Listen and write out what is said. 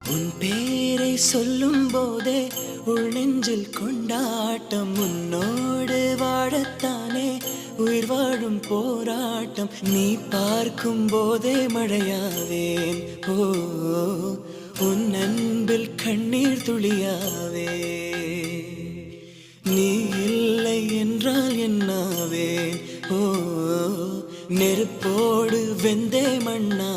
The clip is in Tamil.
உன் பேரை சொல்லும் போதே உள் நெஞ்சில் கொண்டாட்டம் உன்னோடு வாழத்தானே உயிர் வாழும் போராட்டம் நீ பார்க்கும் போதே மழையாவேன் ஓ உன் அன்பில் கண்ணீர் துளியாவே நீ இல்லை என்றால் என்னாவேன் ஓ நெருப்போடு வெந்தே மண்ணா